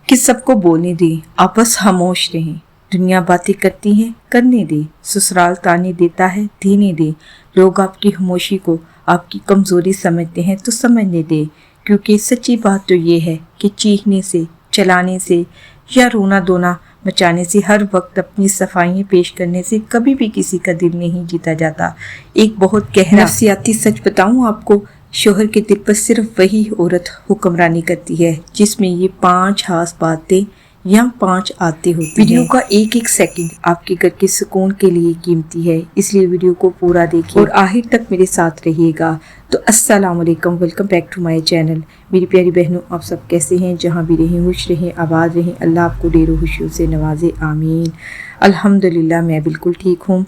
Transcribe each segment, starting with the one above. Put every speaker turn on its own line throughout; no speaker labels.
कि सबको बोलने दें, आपस खामोश रहें। दुनिया बातें करती है, करने दे। ससुराल ताने देता है, देने दे। लोग आपकी खामोशी को आपकी कमजोरी समझते हैं तो समझने दे, क्योंकि सच्ची बात तो ये है कि चीखने से, चलाने से या रोना धोना मचाने से, हर वक्त अपनी सफाइयाँ पेश करने से कभी भी किसी का दिल नहीं जीता जाता। एक बहुत गहरा नफसियाती सच बताऊं आपको, शोहर के दिल पर सिर्फ वही औरत हुक्मरानी करती है जिसमें ये 5 खास बातें या 5 आदतें होती हैं। वीडियो का एक एक सेकंड आपके घर के सुकून के लिए कीमती है, इसलिए वीडियो को पूरा देखिए और आखिर तक मेरे साथ रहिएगा। तो अस्सलाम वालेकुम, welcome back to my channel. मेरी प्यारी बहनों, आप सब कैसे हैं? जहाँ भी रहें खुश रहें, आबाद रहें, अल्लाह आपको ढेरों खुशियों से नवाजे, आमीन। अल्हम्दुलिल्लाह मैं बिल्कुल ठीक हूँ।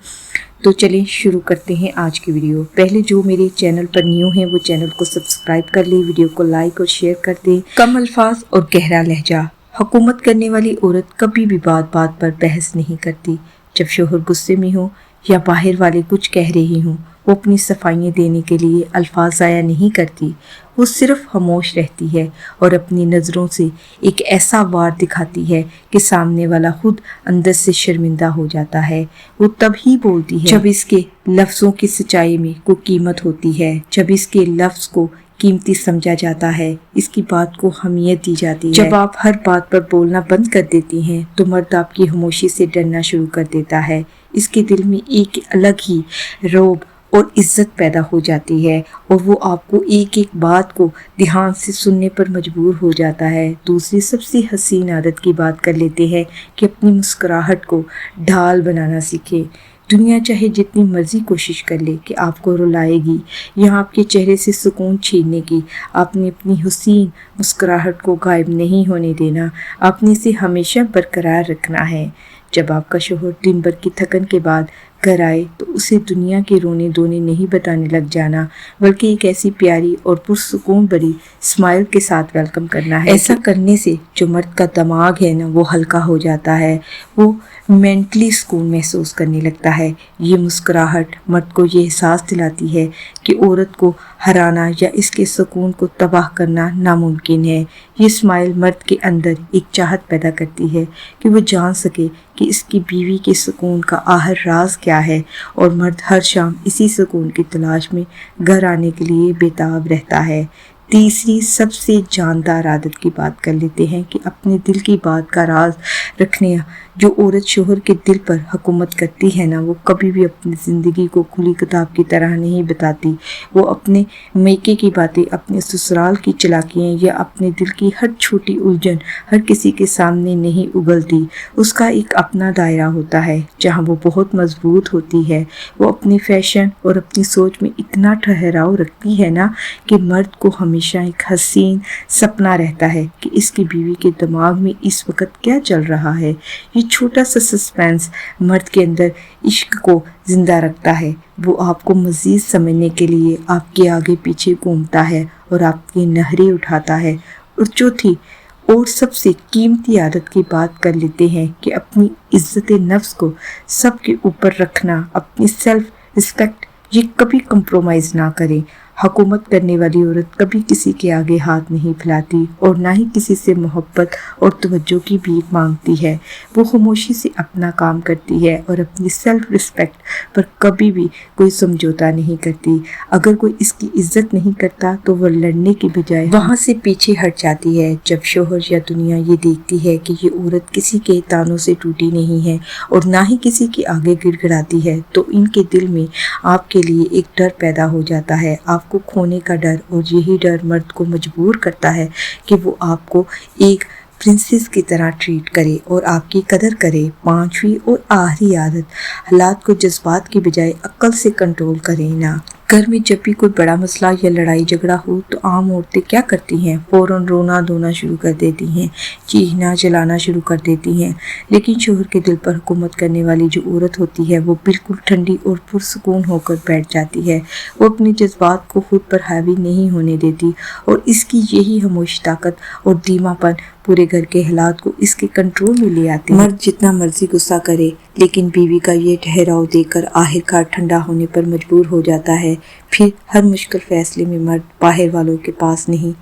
तो चलिए शुरू करते हैं आज की वीडियो। पहले जो मेरे चैनल पर न्यू हैं वो चैनल को सब्सक्राइब कर ले, वीडियो को लाइक और शेयर कर दे। कम अल्फाज और गहरा लहजा। हुकूमत करने वाली औरत कभी भी बात बात पर बहस नहीं करती। जब शोहर गुस्से में हो या बाहर वाले कुछ कह रहे हों, वो अपनी सफाइयाँ देने के लिए अल्फाज ज़ाया नहीं करती। वो सिर्फ खामोश रहती है और अपनी नज़रों से एक ऐसा वार दिखाती है कि सामने वाला खुद अंदर से शर्मिंदा हो जाता है। वो तब ही बोलती है जब इसके लफ्ज़ों की सच्चाई में कोई कीमत होती है, जब इसके लफ्ज़ को कीमती समझा जाता है, इसकी बात को अहमियत दी जाती है। जब आप हर बात पर बोलना बंद कर देती हैं तो मर्द आपकी खामोशी से डरना शुरू कर देता है। इसके दिल में एक अलग ही रौब और इज्जत पैदा हो जाती है और वो आपको एक एक बात को ध्यान से सुनने पर मजबूर हो जाता है। दूसरी सबसे हसीन आदत की बात कर लेते हैं कि अपनी मुस्कुराहट को ढाल बनाना सीखें। दुनिया चाहे जितनी मर्जी कोशिश कर ले कि आपको रुलाएगी या आपके चेहरे से सुकून छीनने की, आपने अपनी हसीन मुस्कुराहट को गायब नहीं होने देना, आपने इसे हमेशा बरकरार रखना है। जब आपका शोहर दिन भर की थकन के बाद घर आए तो उसे दुनिया के रोने धोने नहीं बताने लग जाना, बल्कि एक ऐसी प्यारी और पुरसुकून भरी स्माइल के साथ वेलकम करना है। ऐसा करने से जो मर्द का दिमाग है ना, वो हल्का हो जाता है, वो मेंटली सुकून महसूस करने लगता है। ये मुस्कुराहट मर्द को ये एहसास दिलाती है कि औरत को हराना या इसके सुकून को तबाह करना नामुमकिन है। ये स्माइल मर्द के अंदर एक चाहत पैदा करती है कि वो जान सके कि इसकी बीवी के सुकून का आखिर राज क्या है, और मर्द हर शाम इसी सुकून की तलाश में घर आने के लिए बेताब रहता है। तीसरी सबसे जानदार आदत की बात कर लेते हैं कि अपने दिल की बात का राज रखने। जो औरत शोहर के दिल पर हुकूमत करती है ना, वो कभी भी अपनी ज़िंदगी को खुली किताब की तरह नहीं बताती। वो अपने मैके की बातें, अपने ससुराल की चालाकियाँ या अपने दिल की हर छोटी उलझन हर किसी के सामने नहीं उगलती। उसका एक अपना दायरा होता है जहाँ वो बहुत मजबूत होती है। वो अपनी फैशन और अपनी सोच में इतना ठहराव रखती है ना कि मर्द को हमेशा एक हसीन सपना रहता है कि इसकी बीवी के दिमाग में इस वक्त क्या चल रहा है। ये छोटा सा सस्पेंस मर्द के अंदर इश्क को जिंदा रखता है। वो आपको मज़ीद समझने के लिए आपके आगे पीछे घूमता है और आपकी नहरें उठाता है। और चौथी और सबसे कीमती आदत की बात कर लेते हैं कि अपनी इज्जत नफ्स को सबके ऊपर रखना, अपनी सेल्फ रिस्पेक्ट ये कभी कंप्रोमाइज़ ना करें। हुकूमत करने वाली औरत कभी किसी के आगे हाथ नहीं फैलाती और ना ही किसी से मोहब्बत और तवज्जो की भीख मांगती है। वो खामोशी से अपना काम करती है और अपनी सेल्फ रिस्पेक्ट पर कभी भी कोई समझौता नहीं करती। अगर कोई इसकी इज्जत नहीं करता तो वह लड़ने की बजाय वहाँ से पीछे हट जाती है। जब शोहर या दुनिया ये देखती है कि ये औरत किसी के तानों से टूटी नहीं है और ना ही किसी के आगे गिड़गिड़ाती है, तो इनके दिल में आपके लिए एक डर पैदा हो जाता है, को खोने का डर। और यही डर मर्द को मजबूर करता है कि वो आपको एक प्रिंसेस की तरह ट्रीट करे और आपकी कदर करे। पांचवी और आखिरी आदत, हालात को जज्बात की बजाय अक्ल से कंट्रोल करें ना। घर में जब भी कोई बड़ा मसला या लड़ाई झगड़ा हो तो आम औरतें क्या करती हैं? फौरन रोना धोना शुरू कर देती हैं, चीखना जलाना शुरू कर देती हैं। लेकिन शोहर के दिल पर हुकूमत करने वाली जो औरत होती है वो बिल्कुल ठंडी और पुरसुकून होकर बैठ जाती है। वो अपने जज्बात को खुद पर हावी नहीं होने देती और इसकी यही खामोश ताकत और धीमापन पूरे घर के हालात को इसके कंट्रोल में ले आते हैं। मर्द जितना मर्जी गुस्सा करे लेकिन बीवी का ये ठहराव देखकर आखिरकार ठंडा होने पर मजबूर हो जाता है। फिर हर मुश्किल फैसले में मर्द बाहर वालों के पास नहीं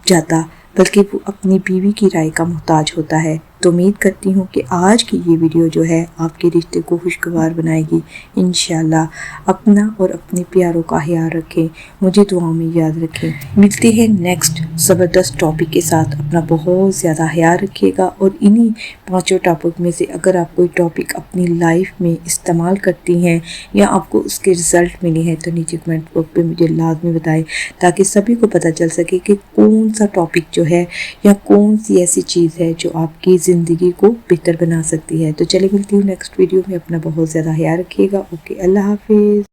जाता بلکہ وہ اپنی بیوی کی رائے کا محتاج ہوتا ہے۔ تو امید کرتی ہوں کہ آج کی یہ ویڈیو جو ہے آپ کے رشتے کو خوشگوار بنائے گی۔ انشاءاللہ اپنا اور اپنے پیاروں کا خیال رکھیں، مجھے دعاؤں میں یاد رکھیں۔ ملتے ہیں نیکسٹ زبردست ٹاپک کے ساتھ۔ اپنا بہت زیادہ خیال رکھیے گا، اور انہی 5 ٹاپک میں سے اگر آپ کوئی ٹاپک اپنی لائف میں استعمال کرتی ہیں یا آپ کو اس کے رزلٹ ملے ہیں تو نیچے کمنٹ باکس پہ مجھے لازمی بتائیں، تاکہ سبھی کو پتہ چل سکے کہ کون سا ٹاپک جو ہے یا کون سی ایسی چیز ہے جو آپ کی زندگی کو بہتر بنا سکتی ہے۔ تو چلے ملتی ہوں نیکسٹ ویڈیو میں، اپنا بہت زیادہ خیال رکھیے گا۔ اوکے، اللہ حافظ۔